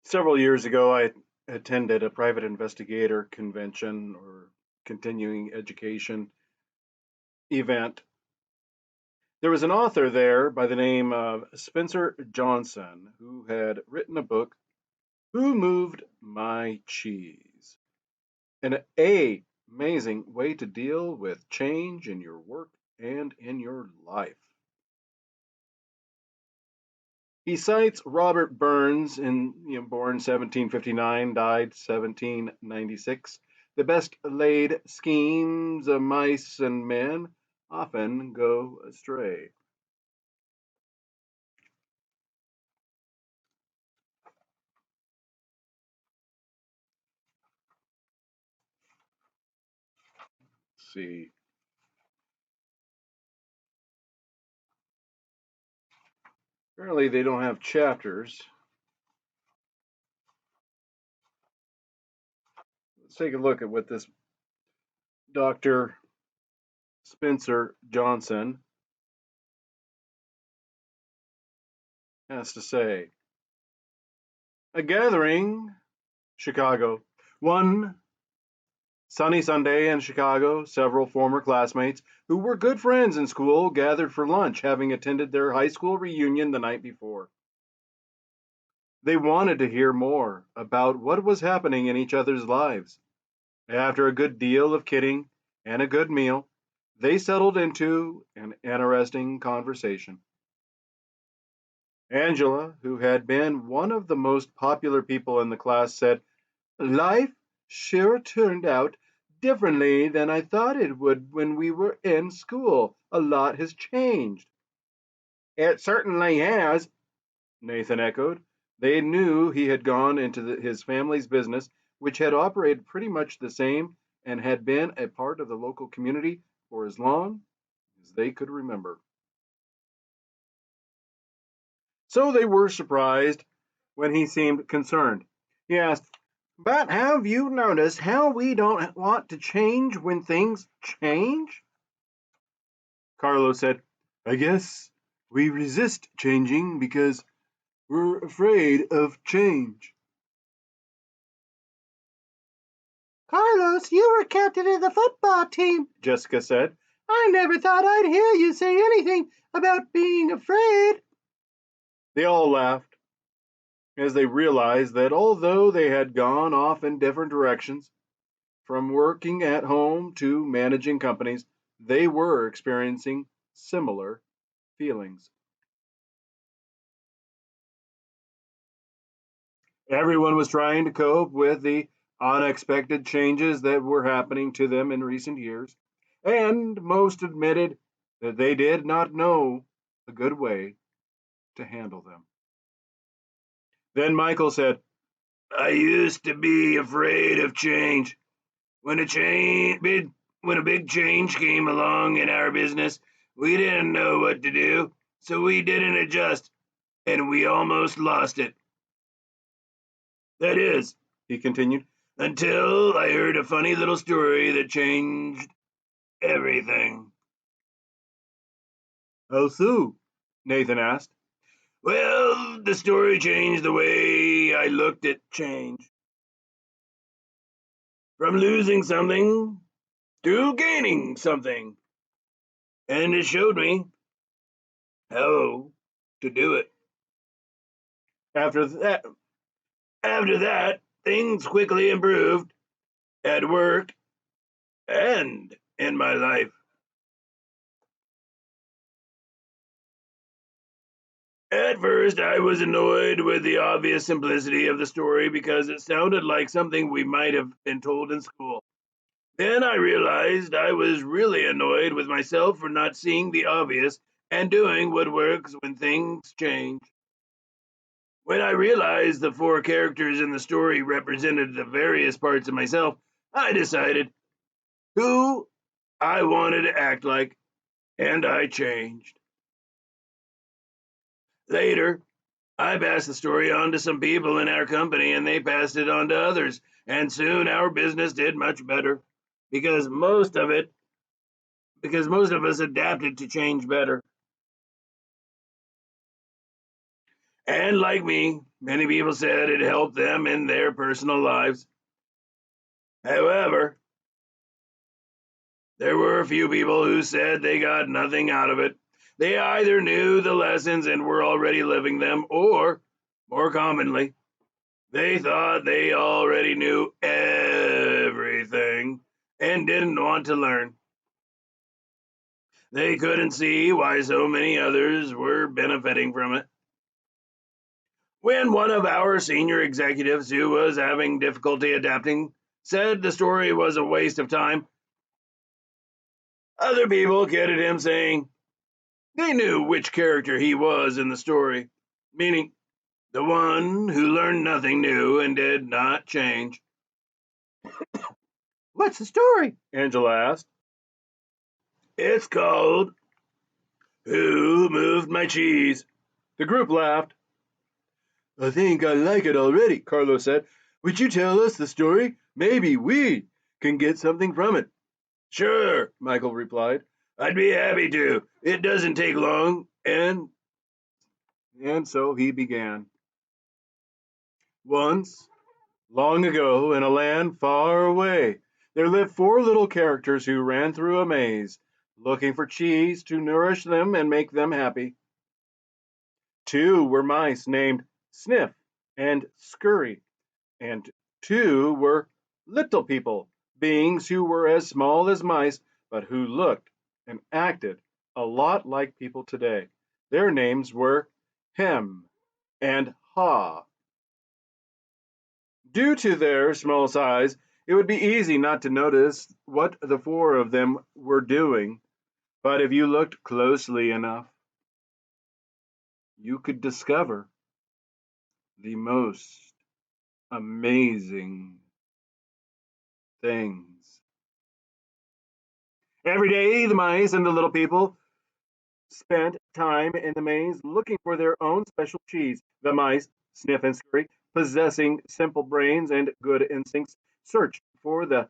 Several years ago, I attended a private investigator convention or continuing education event. There was an author there by the name of Spencer Johnson who had written a book, Who Moved My Cheese? Amazing way to deal with change in your work and in your life. He cites Robert Burns, born 1759, died 1796. The best laid schemes of mice and men often go astray. Let's see. Apparently, they don't have chapters. Let's take a look at what this Dr. Spencer Johnson has to say. A gathering, Chicago. One sunny Sunday in Chicago, several former classmates who were good friends in school gathered for lunch, having attended their high school reunion the night before. They wanted to hear more about what was happening in each other's lives. After a good deal of kidding and a good meal, they settled into an interesting conversation. Angela, who had been one of the most popular people in the class, said, Life sure turned out differently than I thought it would when we were in school. A lot has changed. It certainly has, Nathan echoed. They knew he had gone into his family's business, which had operated pretty much the same and had been a part of the local community for as long as they could remember. So they were surprised when he seemed concerned. He asked, But have you noticed how we don't want to change when things change? Carlos said, I guess we resist changing because we're afraid of change. Carlos, you were captain of the football team, Jessica said. I never thought I'd hear you say anything about being afraid. They all laughed as they realized that although they had gone off in different directions, from working at home to managing companies, they were experiencing similar feelings. Everyone was trying to cope with the unexpected changes that were happening to them in recent years, and most admitted that they did not know a good way to handle them. Then Michael said, I used to be afraid of change. When when a big change came along in our business, we didn't know what to do, so we didn't adjust, and we almost lost it. That is, he continued, until I heard a funny little story that changed everything. How so? Nathan asked. Well, the story changed the way I looked at change. From losing something to gaining something. And it showed me how to do it. After that, After that, things quickly improved at work and in my life. At first, I was annoyed with the obvious simplicity of the story because it sounded like something we might have been told in school. Then I realized I was really annoyed with myself for not seeing the obvious and doing what works when things change. When I realized the four characters in the story represented the various parts of myself, I decided who I wanted to act like, and I changed. Later, I passed the story on to some people in our company, and they passed it on to others, and soon our business did much better because most of us adapted to change better. And like me, Many people said it helped them in their personal lives. However, there were a few people who said they got nothing out of it. They either knew the lessons and were already living them, or, more commonly, they thought they already knew everything and didn't want to learn. They couldn't see why so many others were benefiting from it. When one of our senior executives who was having difficulty adapting said the story was a waste of time, other people kidded him, saying they knew which character he was in the story, meaning the one who learned nothing new and did not change. What's the story? Angela asked. It's called Who Moved My Cheese? The group laughed. I think I like it already, Carlos said. Would you tell us the story? Maybe we can get something from it. Sure, Michael replied. I'd be happy to. It doesn't take long, and so he began. Once, long ago, in a land far away, there lived four little characters who ran through a maze, looking for cheese to nourish them and make them happy. Two were mice named Sniff and Scurry, and two were little people, beings who were as small as mice, but who looked and acted a lot like people today. Their names were Hem and Ha. Due to their small size, it would be easy not to notice what the four of them were doing, but if you looked closely enough, you could discover the most amazing things. Every day, the mice and the little people spent time in the maze looking for their own special cheese. The mice, Sniff and Scurry, possessing simple brains and good instincts, searched for the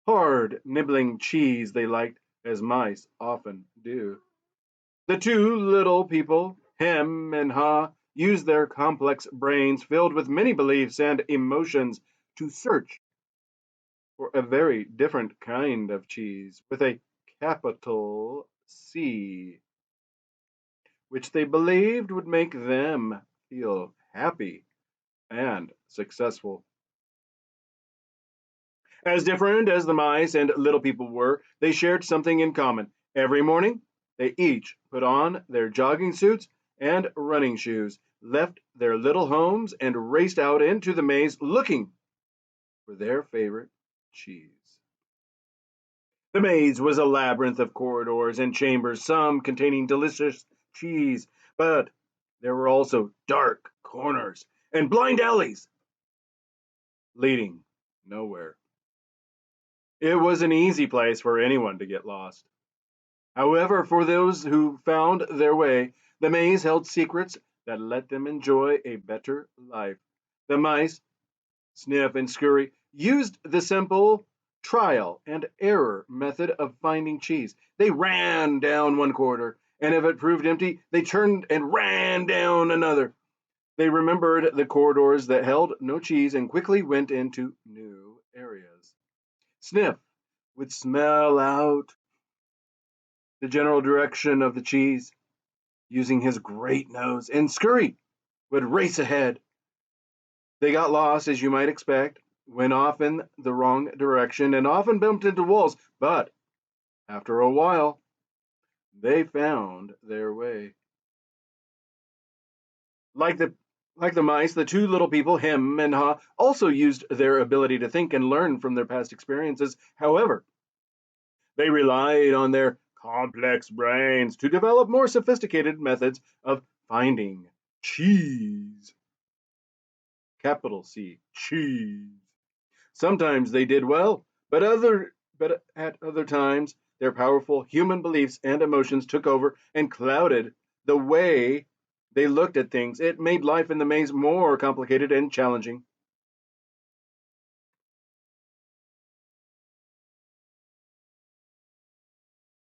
hard, nibbling cheese they liked, as mice often do. The two little people, Hem and Ha, used their complex brains filled with many beliefs and emotions to search for a very different kind of cheese with a capital C, which they believed would make them feel happy and successful. As different as the mice and little people were, they shared something in common. Every morning, they each put on their jogging suits and running shoes, left their little homes, and raced out into the maze looking for their favorite cheese. The maze was a labyrinth of corridors and chambers, some containing delicious cheese, but there were also dark corners and blind alleys leading nowhere. It was an easy place for anyone to get lost. However, for those who found their way, the maze held secrets that let them enjoy a better life. The mice, Sniff and Scurry, used the simple trial and error method of finding cheese. They ran down one corridor, and if it proved empty, they turned and ran down another. They remembered the corridors that held no cheese and quickly went into new areas. Sniff would smell out the general direction of the cheese using his great nose, and Scurry would race ahead. They got lost, as you might expect, went off in the wrong direction, and often bumped into walls, but after a while, they found their way. Like the like the mice, the two little people, Hem and Ha, also used their ability to think and learn from their past experiences. However, they relied on their complex brains to develop more sophisticated methods of finding cheese. Capital C, cheese. Sometimes they did well, but at other times their powerful human beliefs and emotions took over and clouded the way they looked at things. It made life in the maze more complicated and challenging.